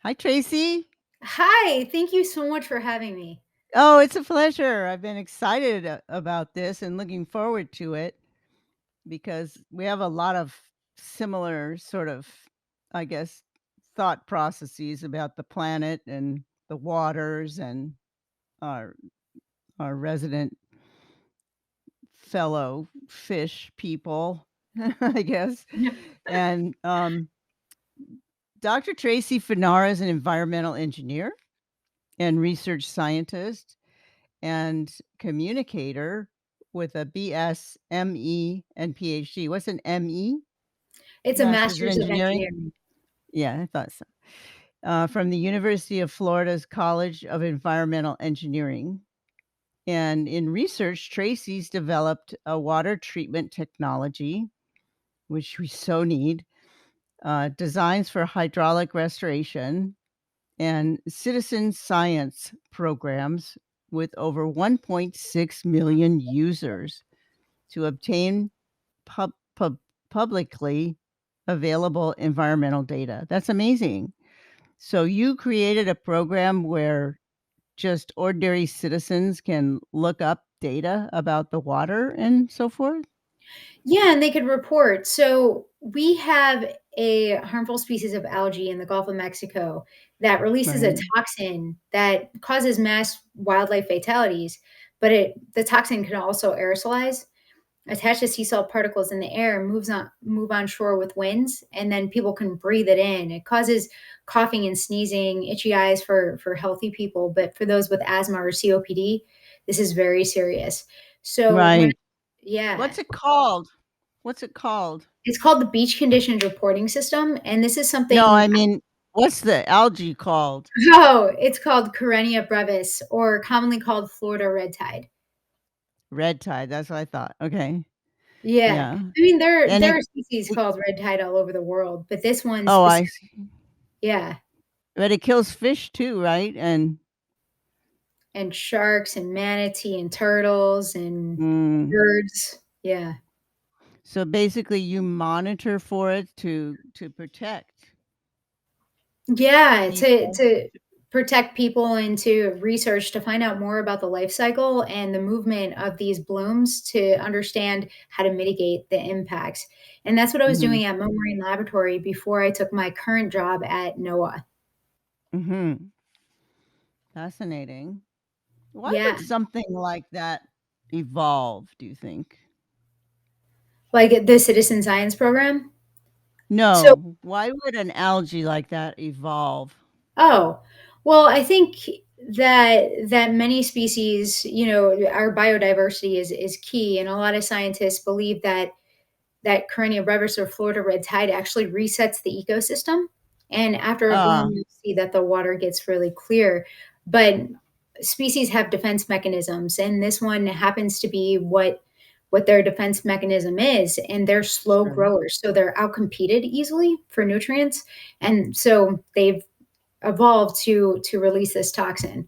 Hi, Tracy. Hi, thank you so much for having me. Oh, it's a pleasure. I've been excited about this and looking forward to it because we have a lot of similar sort of, I guess, thought processes about the planet and the waters and our our resident fellow fish people, I guess. Yep. And Dr. Tracy Fanara is an environmental engineer and research scientist and communicator with a BS, ME, and PhD. What's an ME? It's a Master's of master's of Engineering? engineering. Yeah, I thought so. From the University of Florida's College of Environmental Engineering. And in research, Tracy's developed a water treatment technology, which we so need, designs for hydraulic restoration, and citizen science programs with over 1.6 million users to obtain pub pub publicly available environmental data. That's amazing. So you created a program where just ordinary citizens can look up data about the water and so forth? Yeah, and they could report. So we have a harmful species of algae in the Gulf of Mexico that releases a Right. toxin that causes mass wildlife fatalities, but the toxin can also aerosolize, attach to sea salt particles in the air, move on shore with winds, and then people can breathe it in. It causes coughing and sneezing, itchy eyes for healthy people, but for those with asthma or COPD, this is very serious. So when Right. yeah, What's it called? What's it called? it's called the Beach Conditions Reporting System, and this is No, something. I mean, what's the algae called? Oh, it's called Karenia brevis, or commonly called Florida red tide. Red tide, that's what I thought. Okay. Yeah. Yeah. I mean, And there are species called red tide all over the world, but this one oh, I specific. see. Yeah. But it kills fish too, right? And And sharks and manatee and turtles and mm, birds. Yeah. so basically you monitor for it to protect Yeah, people. to protect people and to research to find out more about the life cycle and the movement of these blooms to understand how to mitigate the impacts. And that's what I was Mhm. doing at Marine Laboratory before I took my current job at NOAA. Mhm. Fascinating. Why Yeah. would something like that evolve, do you think? Like the citizen science program. So No. Why would an algae like that evolve? Oh, well, I think that many species, our biodiversity is key, and a lot of scientists believe that Carenia brevis or Florida red tide actually resets the ecosystem. And after a Ah, bloom, you see that the water gets really clear. But species have defense mechanisms, and this one happens to be what their defense mechanism is. And they're slow sure. growers, so they're outcompeted easily for nutrients, and so they've evolved to release this toxin.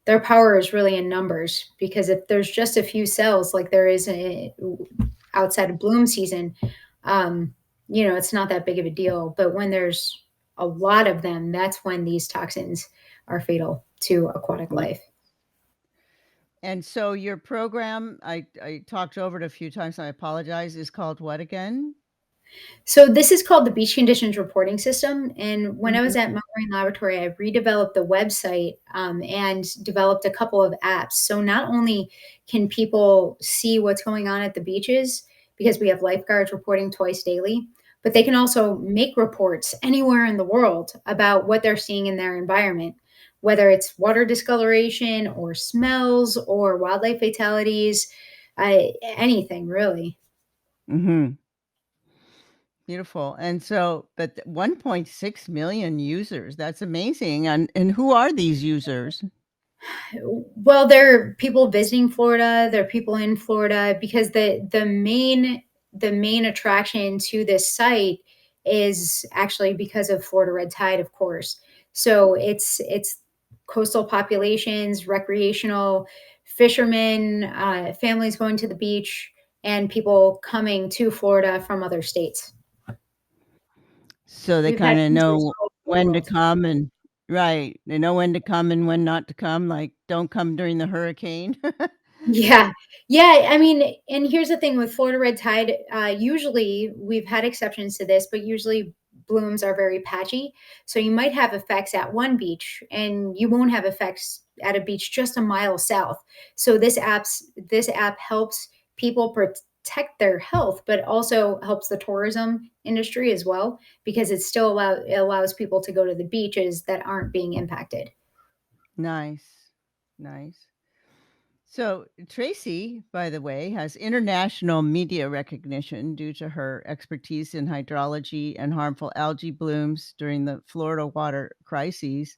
Their power is really in numbers because if there's just a few cells like there is outside of bloom season, um, it's not that big of a deal. But when there's a lot of them, that's when these toxins are fatal to aquatic Yeah. life. And so your program, I talked over it a few times, I apologize, is called what again? So this is called the Beach Conditions Reporting System. And when I was Mhm. at Marine Laboratory, I redeveloped the website and developed a couple of apps. So not only can people see what's going on at the beaches because we have lifeguards reporting twice daily, but they can also make reports anywhere in the world about what they're seeing in their environment, whether it's water discoloration or smells or wildlife fatalities, anything really. Mhm. Beautiful. And so, but 1.6 million users, that's amazing. And who are these users? Well, there are people visiting Florida, there are people in Florida because the main attraction to this site is actually because of Florida red tide, of course. So it's coastal populations, recreational fishermen, families going to the beach, and people coming to Florida from other states. So they We've had kinda users know all the when to world. come and right. They know when to come and when not to come, like, don't come during the hurricane. Yeah. Yeah, I mean, and here's the thing with Florida red tide, usually we've had exceptions to this, but usually blooms are very patchy. So you might have effects at one beach and you won't have effects at a beach just a mile south. So this app helps people protect their health, but also helps the tourism industry as well because it allows people to go to the beaches that aren't being impacted. Nice. Nice. So, Tracy, by the way, has international media recognition due to her expertise in hydrology and harmful algae blooms during the Florida water crises.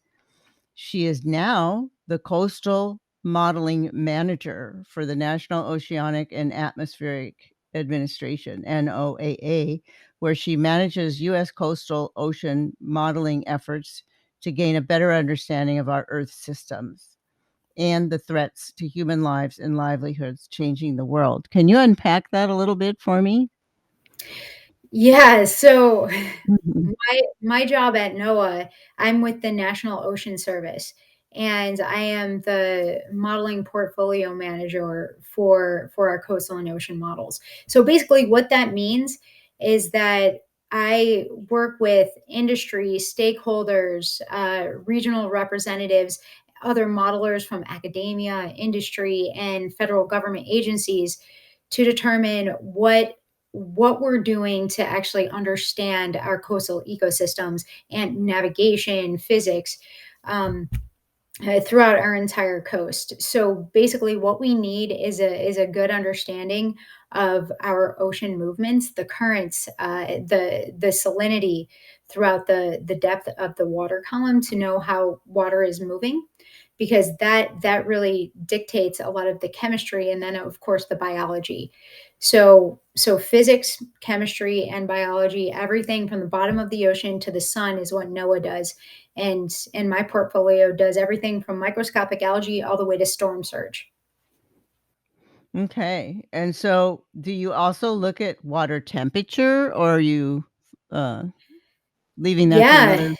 She is now the Coastal Modeling Manager for the National Oceanic and Atmospheric Administration, NOAA, where she manages U.S. coastal ocean modeling efforts to gain a better understanding of our Earth systems and the threats to human lives and livelihoods changing the world. Can you unpack that a little bit for me? Yeah, so Mhm. my job at NOAA, I'm with the National Ocean Service, and I am the modeling portfolio manager for our coastal and ocean models. So basically, what that means is that I work with industry stakeholders, regional representatives, other modelers from academia, industry, and federal government agencies to determine what we're doing to actually understand our coastal ecosystems and navigation, physics, um, throughout our entire coast. So basically, what we need is a good understanding of our ocean movements, the currents, the salinity throughout the depth of the water column to know how water is moving, because that really dictates a lot of the chemistry and then of course the biology. So physics, chemistry, and biology, everything from the bottom of the ocean to the sun is what NOAA does, and my portfolio does everything from microscopic algae all the way to storm surge. Okay. And so do you also look at water temperature or are you uh, leaving that to Yeah. another?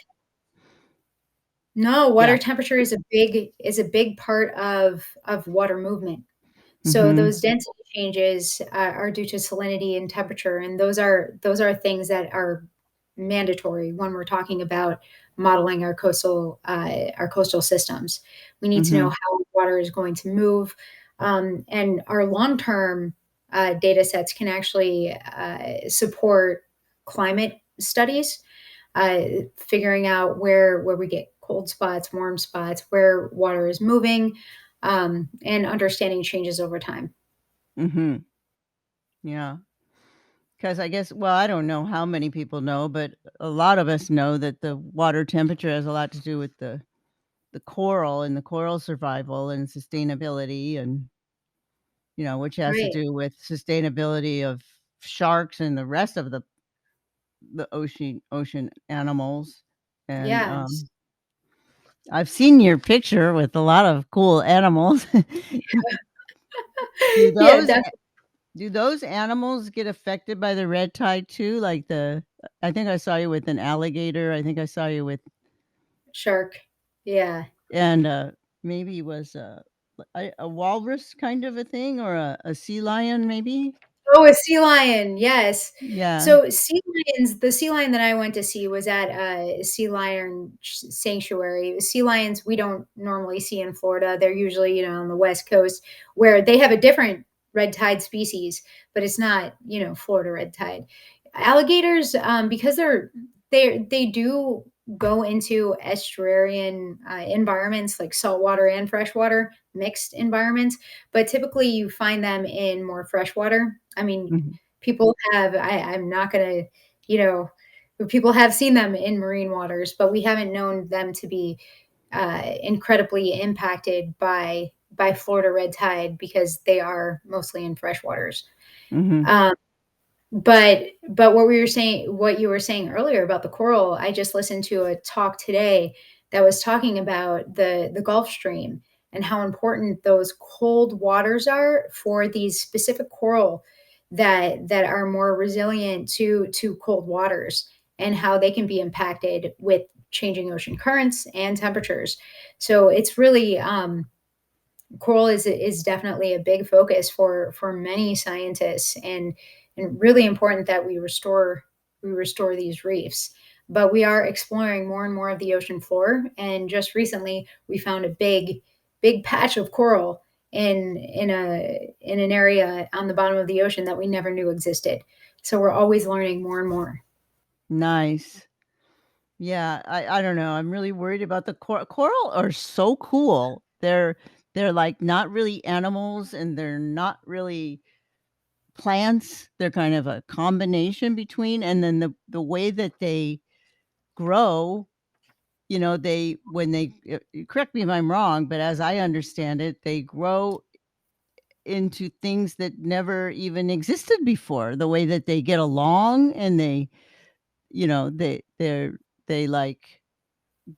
No, Yeah. water temperature is a big part of water movement. So Mhm. those density changes are due to salinity and temperature, and those are things that are mandatory when we're talking about modeling our coastal systems. We need to know Mhm. how water is going to move, and our long term data sets can actually support climate studies, figuring out where we get cold spots, warm spots, where water is moving, and understanding changes over time. Mhm. Yeah. Because I guess, well, I don't know how many people know, but a lot of us know that the water temperature has a lot to do with the coral and the coral survival and sustainability and, which has to Right. do with sustainability of sharks and the rest of the ocean animals. And Yes. I've seen your picture with a lot of cool animals. Do Yeah, those that's do those animals get affected by the red tide too? Like I think I saw you with an alligator. I think I saw you with shark. Yeah. and maybe it was a walrus kind of a thing or a sea lion maybe? Oh, a sea lion, yes. Yeah. So sea lions, the sea lion that I went to see was at a sea lion sanctuary. Sea lions we don't normally see in Florida. They're usually, on the West Coast where they have a different red tide species, but it's not, Florida red tide. Alligators, because they do go into estuarine environments like saltwater and freshwater mixed environments, but typically you find them in more freshwater. I mean, Mhm. I'm not gonna, you know, people have seen them in marine waters, but we haven't known them to be incredibly impacted by Florida red tide because they are mostly in freshwaters. Mhm. Um, but what you were saying earlier about the coral, I just listened to a talk today that was talking about the Gulf Stream and how important those cold waters are for these specific coral that are more resilient to cold waters and how they can be impacted with changing ocean currents and temperatures. So it's really coral is definitely a big focus for many scientists, and really important that we restore these reefs. But we are exploring more and more of the ocean floor, and just recently we found a big patch of coral in an area on the bottom of the ocean that we never knew existed. So we're always learning more and more. Nice. Yeah, I don't know, I'm really worried about the coral are so cool. They're, like, not really animals, and they're not really plants. They're kind of a combination between, and then the way that they grow, they when they correct me if I'm wrong, but as I understand it, they grow into things that never even existed before, the way that they get along, and they like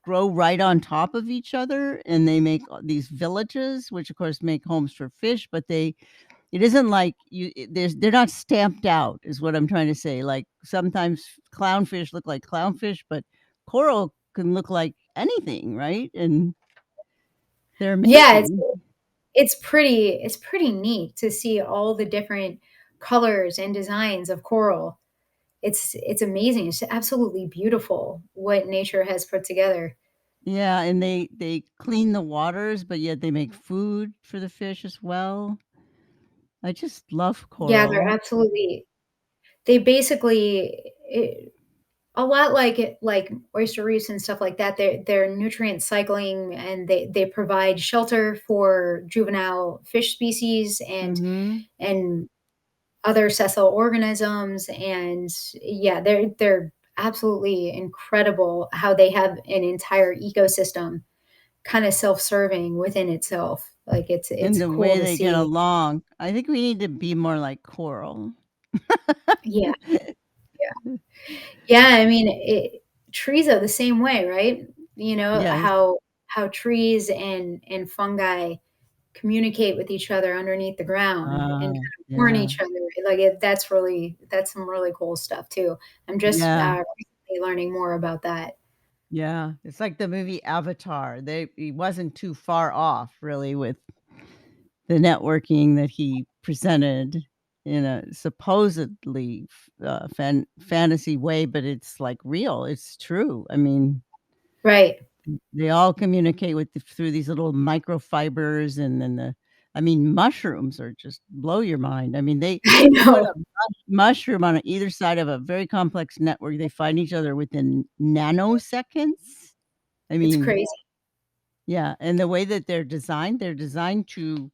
grow right on top of each other, and they make these villages, which of course make homes for fish, but it isn't like they're not stamped out, is what I'm trying to say. Like sometimes clownfish look like clownfish, but coral can look like anything, right? And they're Yeah, amazing. it's pretty neat to see all the different colors and designs of coral. It's amazing. It's absolutely beautiful what nature has put together. Yeah, and they clean the waters, but yet they make food for the fish as well. I just love Yeah, they're coral. absolutely they basically a lot like oyster reefs and stuff like that. They're nutrient cycling, and they provide shelter for juvenile fish species Mhm. and other sessile organisms. And yeah, they're absolutely incredible how they have an entire ecosystem kind of self-serving within itself. Like it's And the cool way to they get see. along. I think we need to be more like coral. Yeah, yeah. Yeah, I mean, trees are the same way, right? You know, Yes. how trees and fungi communicate with each other underneath the ground and kind Oh, of warn yeah. each other. Like, that's some really cool stuff too. I'm just, Yeah. recently learning more about that. Yeah. It's like the movie Avatar. He wasn't too far off really with the networking that he presented in a supposedly fantasy way, but it's like real. It's true. I mean, Right. they all communicate through these little microfibers, and then I mean, mushrooms are just blow your mind. I mean, I you put know. a mushroom on either side of a very complex network, they find each other within nanoseconds. I It's mean, crazy. yeah, and the way that they're designed to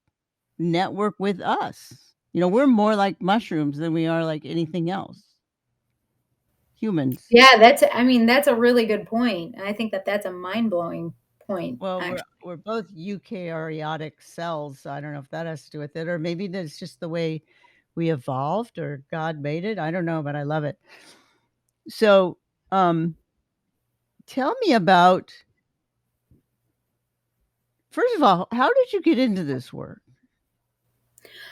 network with us. We're more like mushrooms than we are like anything else, humans. Yeah, I mean, that's a really good point. I think that that's a mind-blowing point, Well, we're actually. we're both eukaryotic cells, so I don't know if that has to do with it, or maybe that's just the way we evolved or God made it. I don't know, but I love it. So, um, tell me about first of all, how did you get into this work?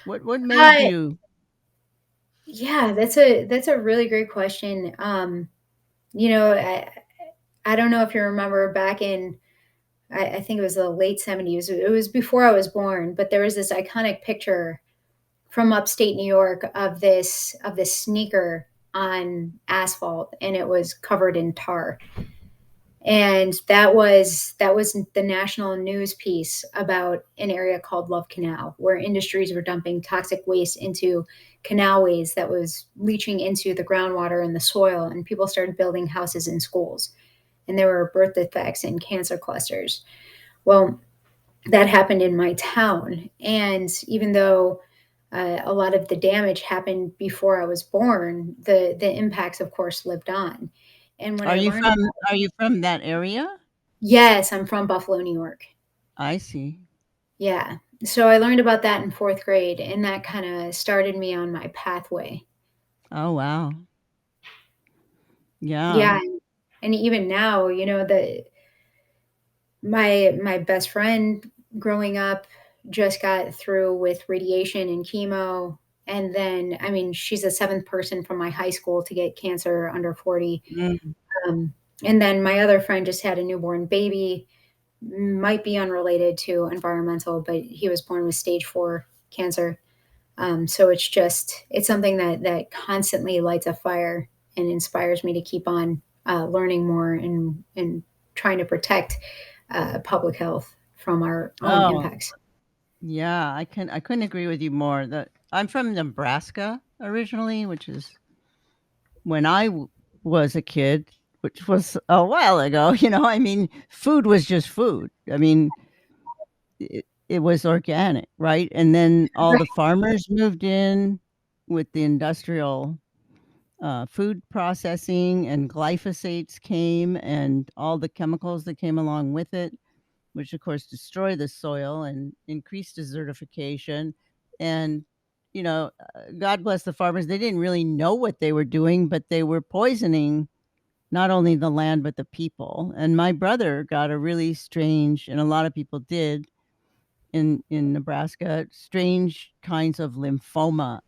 What made Uh, you yeah, that's a really great question. You know, I don't know if you remember back in I think it was the late 70s. It was before I was born, but there was this iconic picture from upstate New York of this sneaker on asphalt, and it was covered in tar. And that was the national news piece about an area called Love Canal, where industries were dumping toxic waste into canalways that was leaching into the groundwater and the soil, and people started building houses and schools, and there were birth defects and cancer clusters. Well, that happened in my town, and even though a lot of the damage happened before I was born, the impacts, of course, lived on. And when are I you learned from about are you from that area? Yes, I'm from Buffalo, New York. I see. Yeah. So I learned about that in 4th grade, and that kind of started me on my pathway. Oh, wow. Yeah. Yeah, and even now, the my best friend growing up just got through with radiation and chemo, and then I mean, she's the 7th person from my high school to get cancer under 40. Mm. Um, And then my other friend just had a newborn baby, might be unrelated to environmental, but he was born with stage 4 cancer. So it's something that constantly lights a fire and inspires me to keep on learning more and trying to protect public health from our own Oh, impacts. yeah, I couldn't agree with you more. That I'm from Nebraska originally, which is when was a kid, which was a while ago. I mean, food was just food. I mean, it was organic, right? And then all the farmers moved in with the industrial food processing, and glyphosates came, and all the chemicals that came along with it, which of course destroy the soil and increase desertification. And God bless the farmers. They didn't really know what they were doing, but they were poisoning not only the land but the people. And my brother got a really strange, and a lot of people did in Nebraska, strange kinds of lymphoma.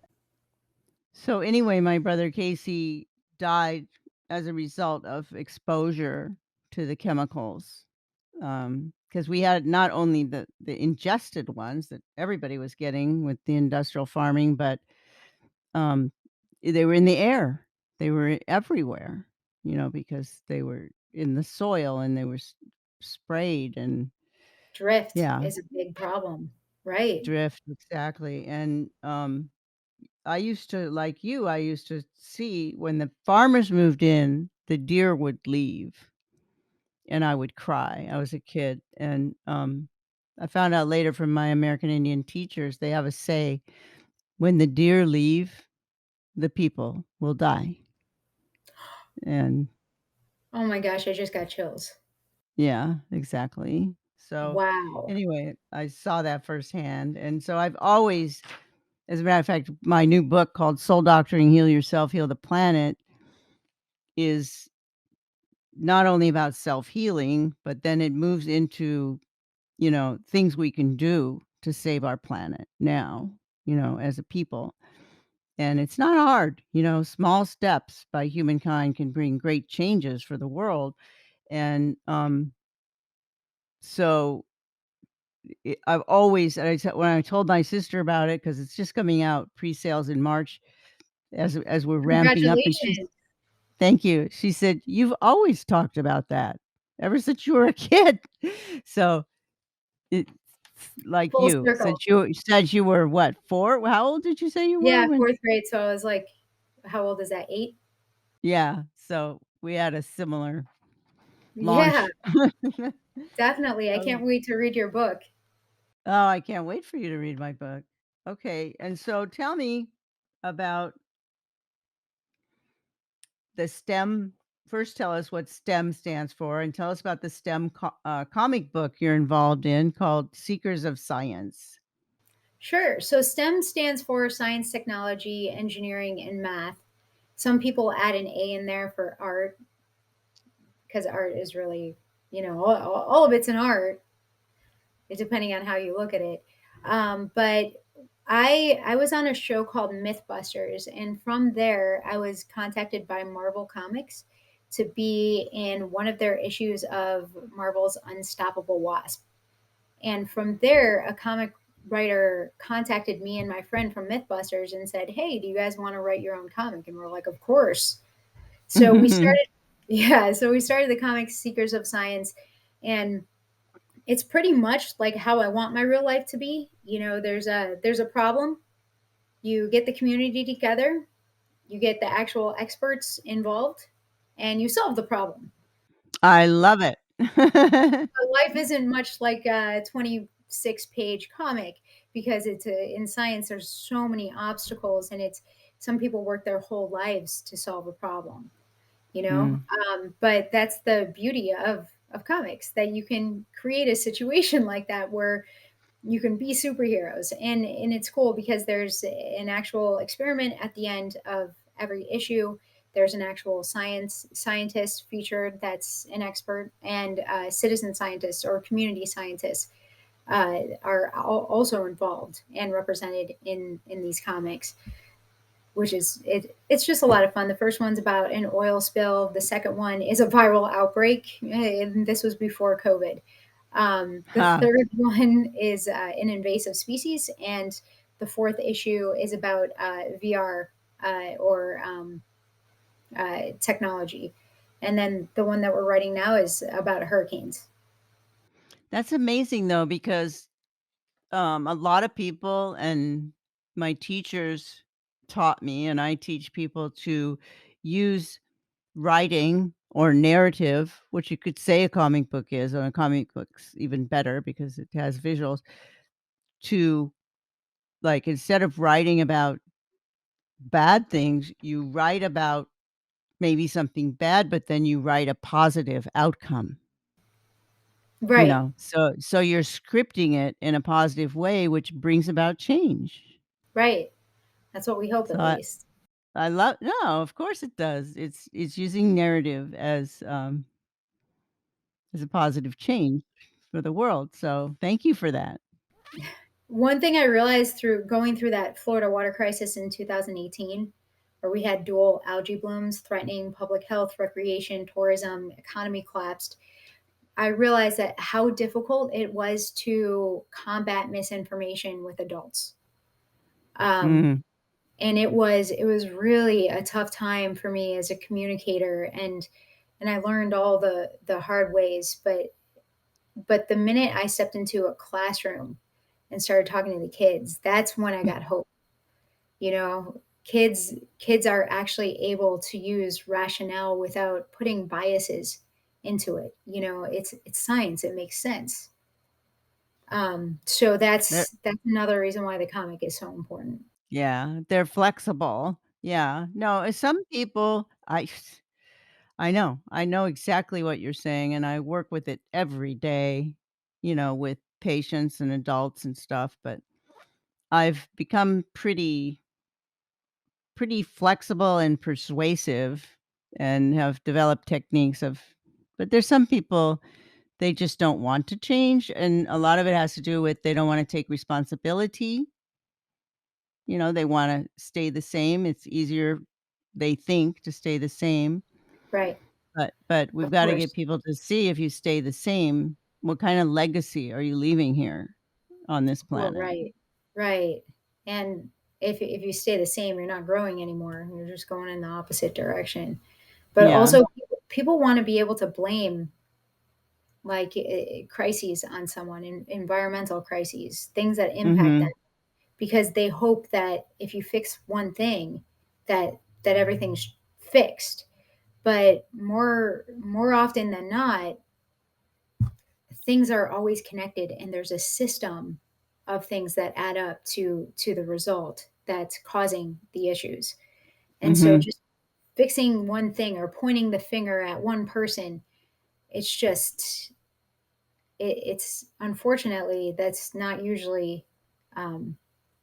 So anyway, my brother Casey died as a result of exposure to the chemicals. Because we had not only the ingested ones that everybody was getting with the industrial farming, but um, they were in the air. They were everywhere, because they were in the soil and they were sprayed, and Drift yeah, is a big problem, right? drift exactly. And I used to, like you, I used to see when the farmers moved in, the deer would leave, and I would cry. I was a kid, and, I found out later from my American Indian teachers, they have a say, "When the deer leave, the people will die." And Oh my gosh, I just got chills. yeah, exactly. So, Wow. anyway, I saw that firsthand, and so I've always, as a matter of fact, my new book called Soul Doctoring: Heal Yourself, Heal the Planet is not only about self-healing, but then it moves into, things we can do to save our planet now, as a people. And it's not hard, small steps by humankind can bring great changes for the world. And so I've always, and when I told my sister about it, because it's just coming out pre-sales in March, as we're ramping up, and she's Congratulations. thank you. She said, "You've always talked about that ever since you were a kid." So it's like Full you, circle. since you were what, 4? How old did you say you were Yeah, when 4th grade, so I was like, how old is that, 8? yeah, so we had a similar Yeah, launch. definitely, I Oh. can't wait to read your book. Oh, I can't wait for you to read my book. Okay, and so tell me about the STEM. First, tell us what STEM stands for, and tell us about the STEM comic book you're involved in called Seekers of Science. Sure, so STEM stands for science, technology, engineering, and math. Some people add an A in there for art, because art is really, all of it's an art, depending on how you look at it. But I was on a show called Mythbusters, and from there I was contacted by Marvel Comics to be in one of their issues of Marvel's Unstoppable Wasp. And from there, a comic writer contacted me and my friend from Mythbusters and said, "Hey, do you guys want to write your own comic?" And we're like, "Of course." So we started, yeah. So we started the comic Seekers of Science, and it's pretty much like how I want my real life to be. There's a problem. You get the community together, you get the actual experts involved, and you solve the problem. I love it. But life isn't much like a 26-page comic, because in science there's so many obstacles, and it's some people work their whole lives to solve a problem. Mm. But that's the beauty of comics, that you can create a situation like that where you can be superheroes, and it's cool because there's an actual experiment at the end of every issue. There's an actual scientist featured that's an expert, and citizen scientists or community scientists are also involved and represented in these comics. which is it's just a lot of fun. The first one's about an oil spill. The second one is a viral outbreak, and this was before COVID. The Ha, third one is an invasive species, and the fourth issue is about VR or technology. And then the one that we're writing now is about hurricanes. that's amazing though, because a lot of people and my teachers taught me, and I teach people to use writing or narrative, which you could say a comic book is, and a comic book's even better because it has visuals, to like instead of writing about bad things, you write about maybe something bad, but then you write a positive outcome. Right, So you're scripting it in a positive way, which brings about change. right. That's what we hope So at least. I love no, of course it does. It's using narrative as a positive change for the world. So thank you for that. One thing I realized through going through that Florida water crisis in 2018, where we had dual algae blooms threatening public health, recreation, tourism, economy collapsed, I realized that how difficult it was to combat misinformation with adults. Um, Mhm. and it was really a tough time for me as a communicator, and I learned all the hard ways. But the minute I stepped into a classroom and started talking to the kids, that's when I got hope. You know, kids are actually able to use rationale without putting biases into it. It's science, it makes sense. So They're that's another reason why the comic is so important. yeah, they're flexible. Yeah. No, some people I know exactly what you're saying, and I work with it every day, with patients and adults and stuff, but I've become pretty flexible and persuasive and have developed techniques of but there's some people, they just don't want to change, and a lot of it has to do with they don't wanna take responsibility, they wanna stay the same, it's easier, they think, to stay the same, Right. but we've Of gotta get course. people to see if you stay the same, what kinda legacy are you leaving here on this Well, planet? right. Right. And if you stay the same, you're not growing anymore. You're just going in the opposite direction. But Yeah. also people want to be able to blame like crises on someone, environmental crises, things that impact them Mhm. because they hope that if you fix one thing that everything's fixed. But more often than not, things are always connected and there's a system of things that add up to the result that's causing the issues. And so Mhm. just fixing one thing or pointing the finger at one person, it's just it's unfortunately that's not usually um,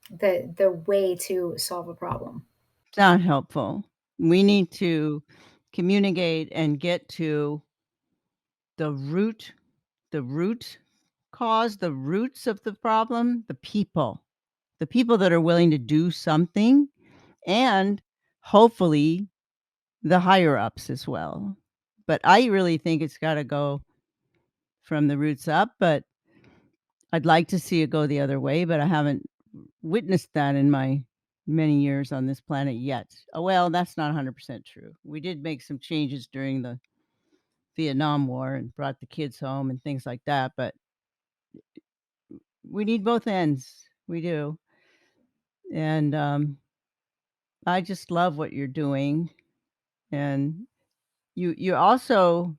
the way to solve a problem. It's not helpful. We need to communicate and get to the root cause, the roots of the problem, the people that are willing to do something, and hopefully the higher ups as well. But I really think it's gotta go from the roots up, but I'd like to see it go the other way, but I haven't witnessed that in my many years on this planet yet. Oh, well, that's not 100% true. We did make some changes during the Vietnam War and brought the kids home and things like that, but we need both ends. We do. And I just love what you're doing. And you also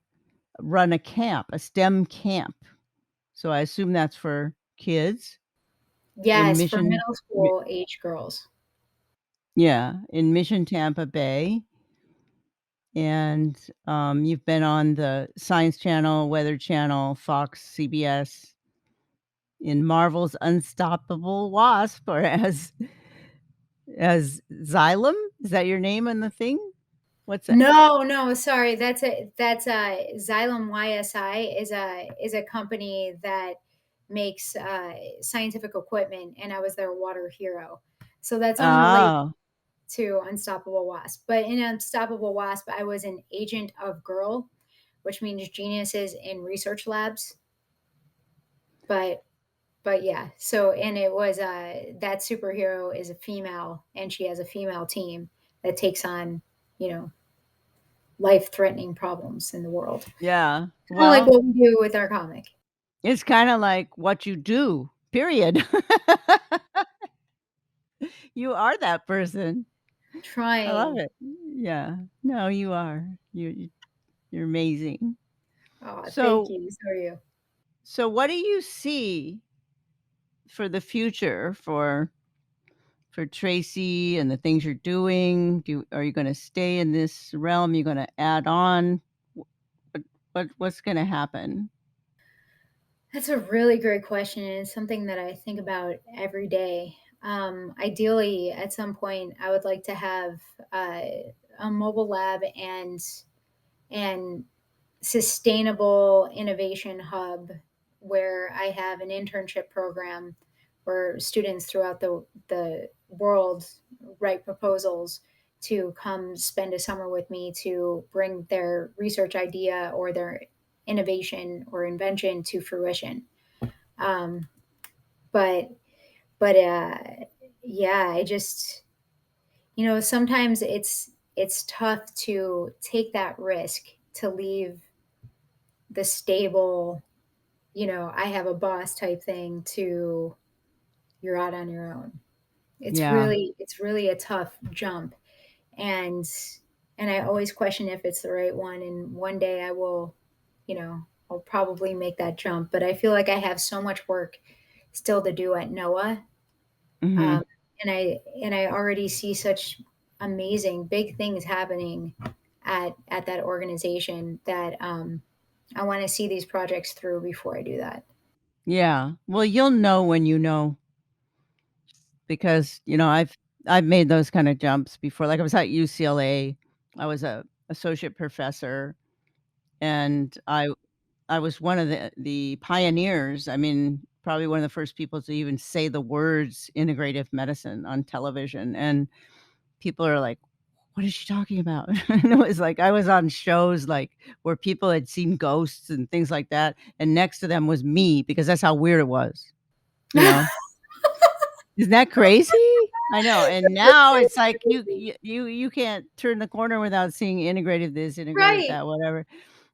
run a camp, a STEM camp. So I assume that's for kids in Yes, for Mission. middle school age girls. Yeah, in Mission Tampa Bay. And, you've been on the Science Channel, Weather Channel, Fox, CBS, in Marvel's Unstoppable Wasp, or as Xylem? Is that your name on the thing? What's that? No, no, sorry. That's a Xylem YSI is a company that makes scientific equipment, and I was their water hero. So that's unrelated Oh, to Unstoppable Wasp. But in Unstoppable Wasp, I was an agent of girl, which means geniuses in research labs. But yeah, so and it was that superhero is a female and she has a female team that takes on, you know, life threatening problems in the world. Yeah. Kind of like Well, what we do with our comic. it's kinda like what you do, period. You are that person. I love Trying. it. Yeah. No, you are. You're amazing. Oh, thank So you. So are you. so what do you see for the future for Tracy and the things you're doing? Are you gonna stay in this realm? You gonna add on? Wh what's gonna happen? That's a really great question, and it's something that I think about every day. Ideally, at some point, I would like to have uh, a mobile lab and sustainable innovation hub where I have an internship program where students throughout the world write proposals to come spend a summer with me to bring their research idea or their innovation or invention to fruition. Um, but but yeah, I just, sometimes it's tough to take that risk to leave the stable, I have a boss type thing to you're out on your own. Yeah. It's really a tough jump. And I always question if it's the right one. And one day I will, I'll probably make that jump. But I feel like I have so much work still to do at NOAA. Um, Mhm. and I already see such amazing big things happening at that organization that I want to see these projects through before I do that. Yeah. Well, you'll know when you know because, I've made those kinda jumps before. Like, I was at UCLA. I was a associate professor, and I was one of the pioneers. I mean, probably one of the first people to even say the words integrative medicine on television, and people are like, "What is she talking about?" And it was like I was on shows, like, where people had seen ghosts and things like that, and next to them was me because that's how weird it was, you know? Isn't that crazy? I know, and now it's like you can't turn the corner without seeing integrative this, integrative Right. that, whatever.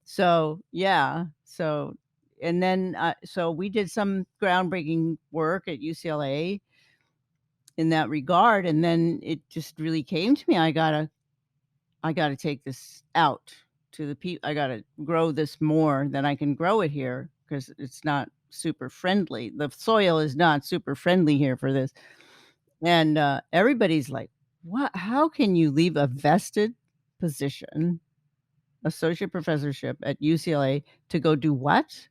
So, yeah, and then, so we did some groundbreaking work at UCLA in that regard, and then it just really came to me, I gotta take this out to the people. I gotta grow this more than I can grow it here because it's not super friendly. The soil is not super friendly here for this. And, everybody's like, "What? How can you leave a vested position, associate professorship at UCLA to go do what?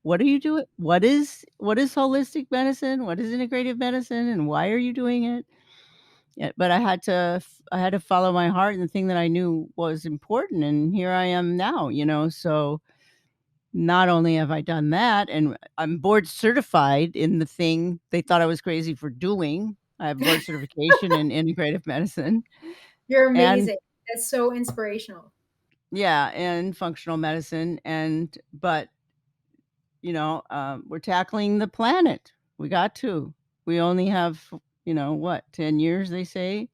What are you doing? What is holistic medicine? What is integrative medicine, and why are you doing it?" Yeah, but I had to follow my heart and the thing that I knew was important, and here I am now, so not only have I done that, and I'm board certified in the thing they thought I was crazy for doing. I have board certification in integrative medicine You're and amazing. That's so inspirational. yeah, and functional medicine but, we're tackling the planet. We got to. We only have, what, 10 years, they say?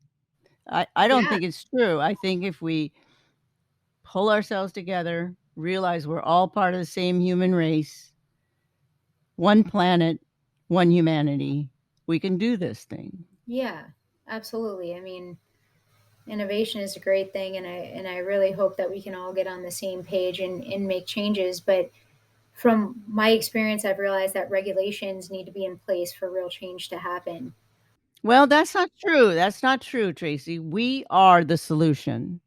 I don't Yeah, think it's true. I think if we pull ourselves together, realize we're all part of the same human race, one planet, one humanity, we can do this thing. yeah, absolutely. I mean, innovation is a great thing, and I really hope that we can all get on the same page and make changes. But from my experience, I've realized that regulations need to be in place for real change to happen. Well, that's not true. That's not true, Tracy. We are the solution.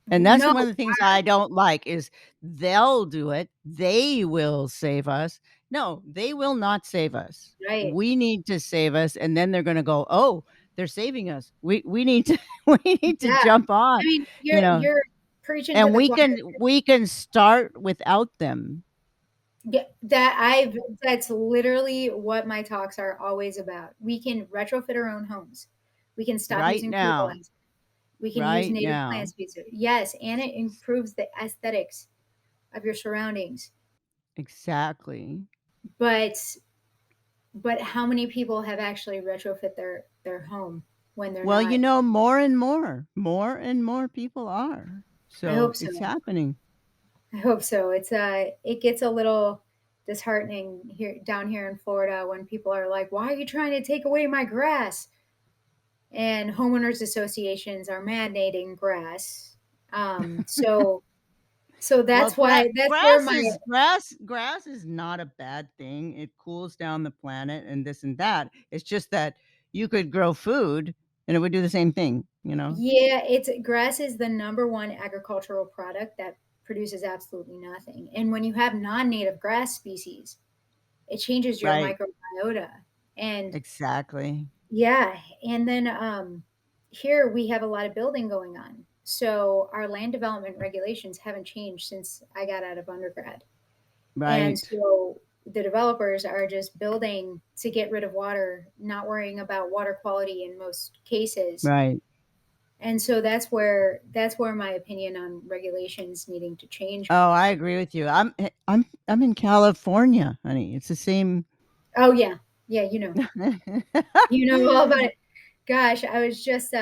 And that's No, one of the things I don't like is they'll do it. They will save us. No, they will not save us. right? We need to save us, and then they're gonna go, "Oh, they're saving us. We need to we need to Yeah. jump I on," mean, you you're know? you're preaching to And the we choir. can we can start without them. Yeah, that's literally what my talks are always about. We can retrofit our own homes. We can stop Right using now. fertilizer. We can use Right native now. plant species. Yes, and it improves the aesthetics of your surroundings. Exactly. But how many people have actually retrofit their home when they're Well, not? more and more people are. I hope So it's so. happening. I hope so. It gets a little disheartening here down here in Florida when people are like, "Why are you trying to take away my grass?" And homeowners associations are mandating grass. So Well, that's why that's where my grass is not a bad thing. It cools down the planet and this and that. It's just that you could grow food and it would do the same thing, you know? yeah, it's grass is the number one agricultural product that produces absolutely nothing. And when you have non-native grass species, it changes your Right. microbiota. And Exactly. yeah, and then here we have a lot of building going on. So our land development regulations haven't changed since I got out of undergrad. And Right. so the developers are just building to get rid of water, not worrying about water quality in most cases. Right. And so that's where my opinion on regulations needing to change Oh, comes I from. agree with you. I'm in California, honey. It's the same. Oh yeah. Yeah, you know all about it. Gosh, I was just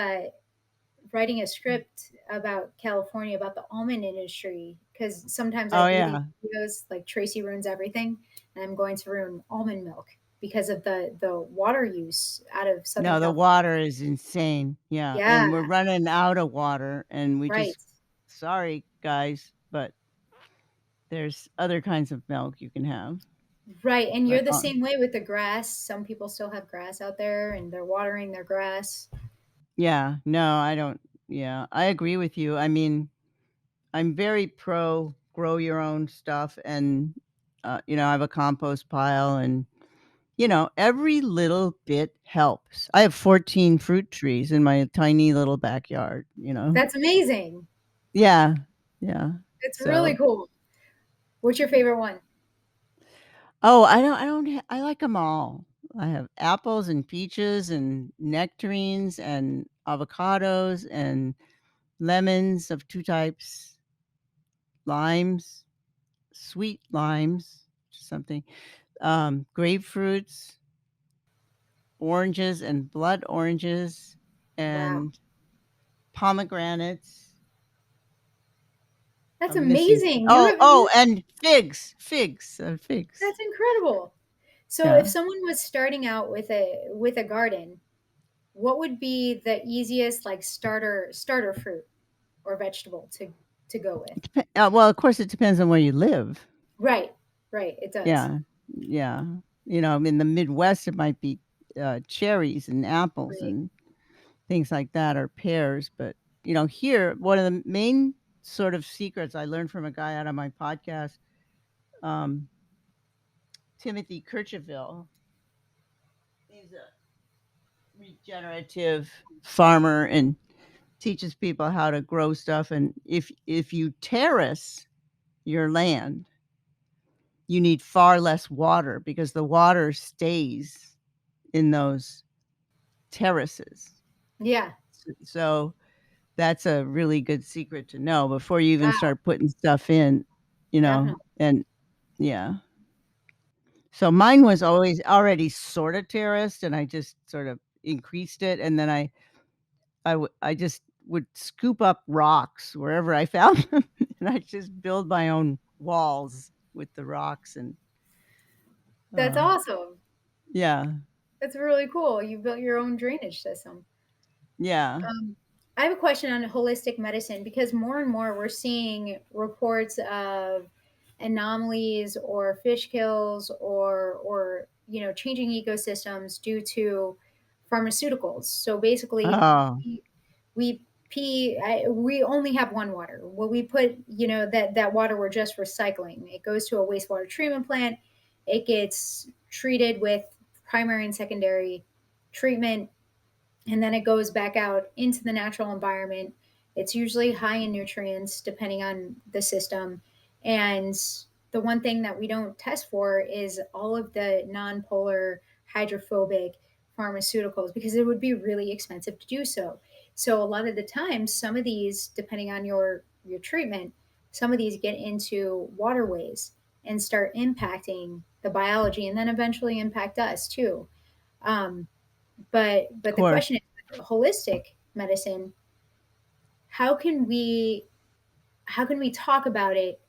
writing a script about California about the almond industry because sometimes I Oh, do these yeah. videos like Tracy ruins everything, and I'm going to ruin almond milk because of the water use out of Southern No, the California. water is insane. Yeah, Yeah, and we're running out of water, and we right, just sorry, guys, but there's other kinds of milk you can have. right. And you're But, the same way with the grass. Some people still have grass out there, and they're watering their grass. yeah, no, I don't yeah, I agree with you. I mean, I'm very pro grow your own stuff and, I have a compost pile and, every little bit helps. I have 14 fruit trees in my tiny little backyard, you know? That's amazing. Yeah, yeah. It's really So cool. What's your favorite one? oh, I don't ha I like them all. I have apples and peaches and nectarines and avocados and lemons of 2 types, limes, sweet limes, something, grapefruits, oranges and blood oranges, Wow, and pomegranates. that's I'm missing amazing. and figs, figs. That's incredible. So if Yeah. someone was starting out with a garden, what would be the easiest like starter fruit or vegetable to go with? Well, of course, it depends on where you live. Right. Right, it does. Yeah, yeah. In the Midwest, it might be, cherries and apples Right. and things like that, or pears, but, here, one of the main sort of secrets I learned from a guy out on my podcast, um, Timothy Kircheville. He's a regenerative farmer and teaches people how to grow stuff, and if you terrace your land, you need far less water because the water stays in those terraces. Yeah, So that's a really good secret to know before you even wow, start putting stuff in, definitely. and yeah. So mine was always already sorta terraced, and I just sort of increased it, and then I just would scoop up rocks wherever I found them, and I just build my own walls with the rocks and, That's uh awesome. yeah, That's really cool. You built your own drainage system. yeah. I have a question on holistic medicine because more and more we're seeing reports of anomalies or fish kills or changing ecosystems due to pharmaceuticals. So basically, Oh, we we only have one water. Well, we put that water we're just recycling. It goes to a wastewater treatment plant. It gets treated with primary and secondary treatment, and then it goes back out into the natural environment. It's usually high in nutrients depending on the system. And the one thing that we don't test for is all of the non-polar hydrophobic pharmaceuticals because it would be really expensive to do so. So a lot of the time, some of these, depending on your treatment, some of these get into waterways and start impacting the biology, and then eventually impact us too. Um, Of but the course. question is, with holistic medicine, how can we how can we talk about it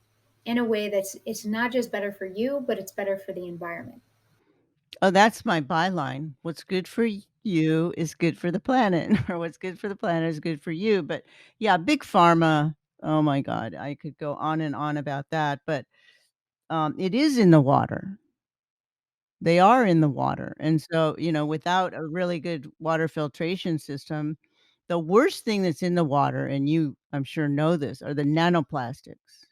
in a way that's it's not just better for you, but it's better for the environment? Oh, that's my byline. What's good for you is good for the planet, or what's good for the planet is good for you. But yeah, big pharma, oh my God, I could go on about that. But it is in the water. They are in the water. And so, without a really good water filtration system, the worst thing that's in the water, and you, I'm sure, know this, are the nanoplastics.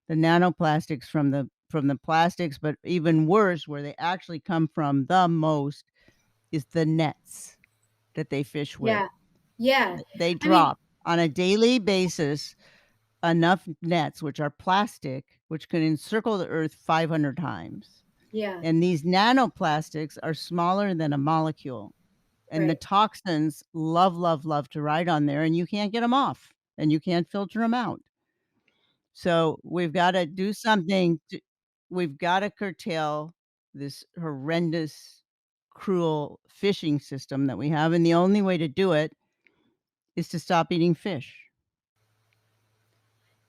The nanoplastics from the plastics, but even worse, where they actually come from the most is the nets that they fish with. Yeah. Yeah. They I mean, drop on a daily basis enough nets, which are plastic, which can encircle the earth 500 times. yeah, And these nanoplastics are smaller than a molecule. And the right. toxins love, love, love to ride on there, and you can't get them off, and you can't filter them out. So we've gotta do something to we've gotta curtail this horrendous, cruel fishing system that we have, and the only way to do it is to stop eating fish.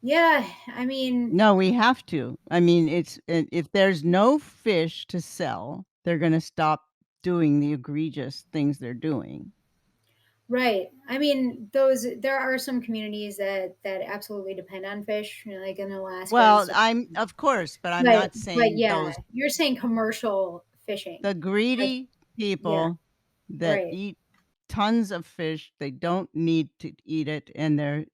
Yeah, I mean, No, we have to. I mean, if there's no fish to sell, they're gonna stop doing the egregious things they're doing. right. I mean, those there are some communities that absolutely depend on fish, you know, like in Alaska and Well, stuff. I'm of course, but I'm But not but saying yeah, those you're saying commercial the fishing. Like, greedy yeah, people that right. eat tons of fish, they don't need to eat it, and they're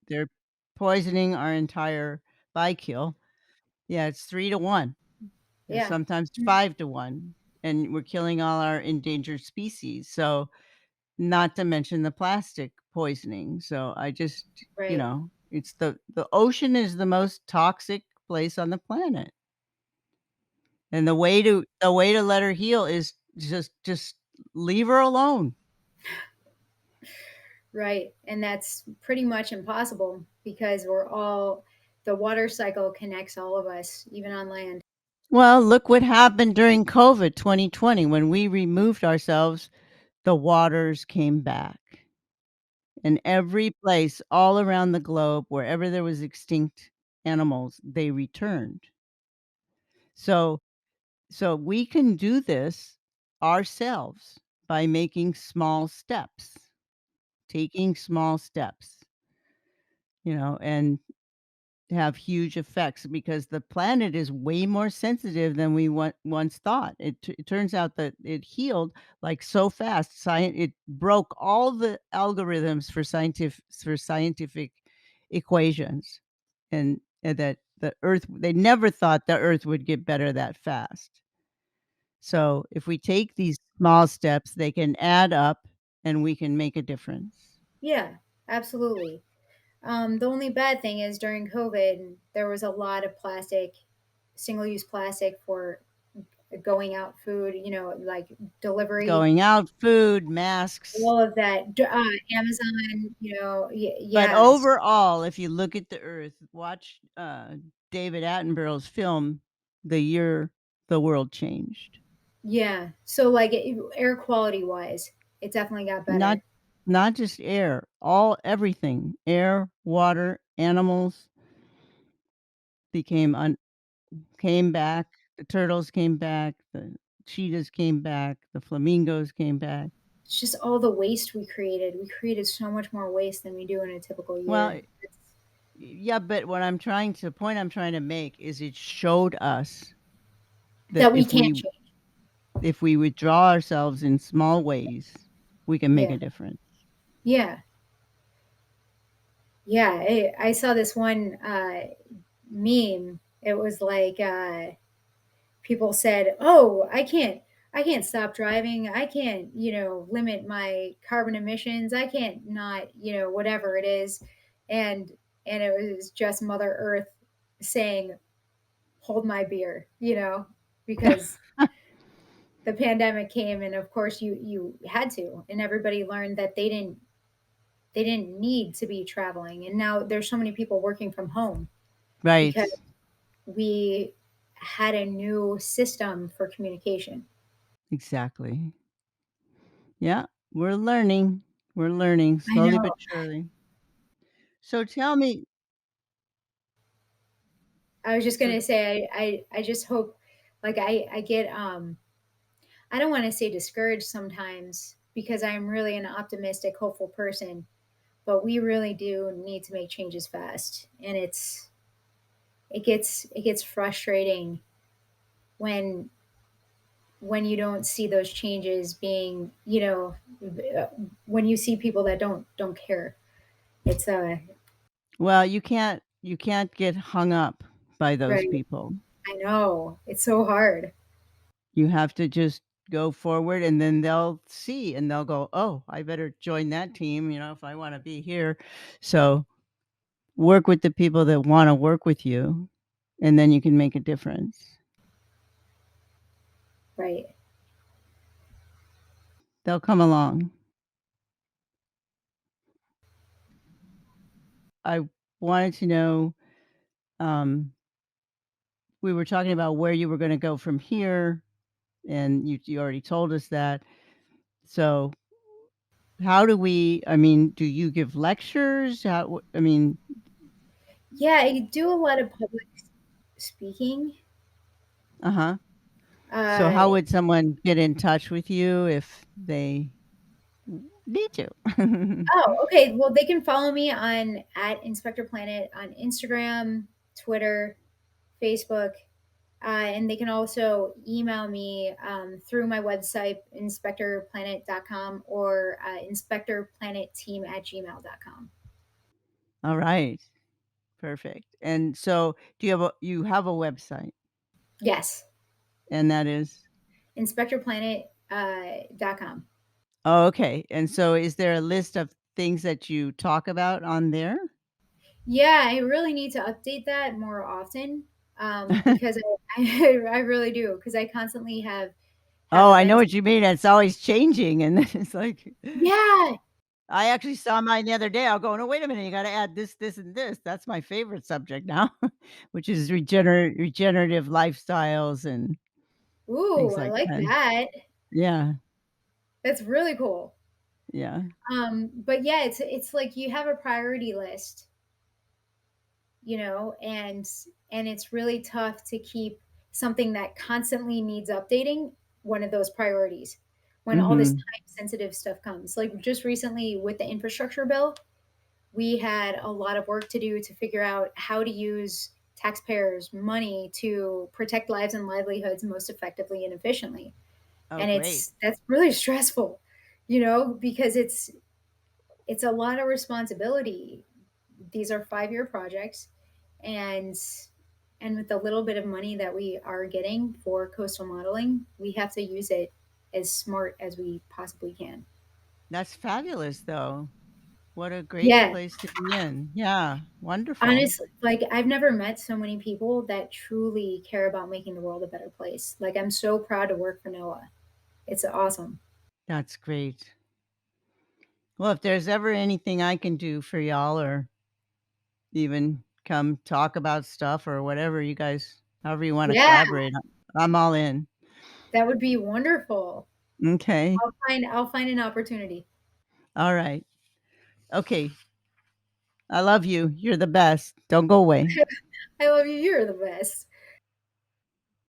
poisoning our entire bikeel. Yeah, it's 3 to 1, or Yeah. sometimes Mm, 5 to 1, and we're killing all our endangered species, so not to mention the plastic poisoning, so I just right. it's the ocean is the most toxic place on the planet, and the way to let her heal is just leave her alone. Right. And that's pretty much impossible because the water cycle connects all of us, even on land. Well, look what happened during COVID 2020 when we removed ourselves, the waters came back. In every place all around the globe, wherever there was extinct animals, they returned. So so we can do this ourselves by making small steps, taking small steps, and have huge effects because the planet is way more sensitive than we once thought. It turns out that it healed like so fast. It broke all the algorithms for scientific equations, and that the Earth. They never thought the Earth would get better that fast. So if we take these small steps, they can add up, and we can make a difference. Yeah, absolutely. The only bad thing is during COVID, there was a lot of plastic, single use plastic for going out food, you know, like delivery, Going out, food, masks. all of that. Amazon, you know, But yes. overall, if you look at the Earth, watch, David Attenborough's film, The Year the World Changed. Yeah. So, like, air quality wise, it definitely got Not better. not just air, everything. Air, water, animals became un came back, the turtles came back, the cheetahs came back, the flamingos came back. It's just all the waste we created. We created so much more waste than we do in a typical Well, year. It's, yeah, but the point I'm trying to make is it showed us that that we can't change. if we withdraw ourselves in small ways, we can make Yeah. a difference. Yeah. Yeah. I saw this one meme. It was like, people said, "Oh, I can't stop driving. I can't, you know, limit my carbon emissions. I can't not, you know, whatever it is." And it was just Mother Earth saying, "Hold my beer," you know, because the pandemic came, and of course you had to, and everybody learned that they didn't need to be traveling, and now there's so many people working from home Right. because we had a new system for communication. Exactly. Yeah, we're learning. We're learning I slowly but know. surely. So tell me I was just so gonna say I just hope, like, I get I don't want to say discouraged sometimes because I'm really an optimistic, hopeful person, but we really do need to make changes fast, and it gets frustrating when you don't see those changes being, when you see people that don't care. It's well, you can't get hung up by those right. people. I know it's so hard. You have to just go forward and then they'll see and they'll go, "Oh, I better join that team, if I wanna be here." So, work with the people that wanna work with you, and then you can make a difference. Right. They'll come along. I wanted to know, um, we were talking about where you were gonna go from here, and you already told us that. So, how do we I mean, do you give lectures? I mean Yeah, I do a lot of public speaking. uh-huh. So Uh, how would someone get in touch with you if they need to? oh, okay. Well, they can follow me on at Inspector Planet on Instagram, Twitter, Facebook, and they can also email me through my website, inspectorplanet.com, or inspectorplanetteam@gmail.com. All right. Perfect. And so you have a website, Yes, and that is inspectorplanet.com. oh, okay. And so is there a list of things that you talk about on there? Yeah, I really need to update that more often, because I really do, because I constantly have Oh, I know events. what you mean. It's always changing, and then it's like Yeah. I actually saw mine the other day. I'll go, "No, wait a minute, you gotta add this, this, and this." That's my favorite subject now, which is regenerative lifestyles and Ooh, things I like like that. that. Yeah, That's really cool. yeah. But yeah, it's like you have a priority list, and it's really tough to keep something that constantly needs updating one of those priorities when all this Mhm. time sensitive stuff comes. Like just recently with the infrastructure bill, we had a lot of work to do to figure out how to use taxpayers' money to protect lives and livelihoods most effectively and efficiently. Oh, And great. that's really stressful, because it's a lot of responsibility. These are 5-year projects, and with the little bit of money that we are getting for coastal modeling, we have to use it as smart as we possibly can. That's fabulous, though. What a great Yeah, place to be in. Yeah, wonderful. honestly, like I've never met so many people that truly care about making the world a better place. Like I'm so proud to work for NOAA. It's awesome. That's great. Well, if there's ever anything I can do for y'all or even come talk about stuff or whatever you guys however you wanna Yeah, collaborate, I'm all in. that would be wonderful. Okay. I'll find an opportunity. Alright. Okay. I love you. You're the best. Don't go away. I love you. You're the best.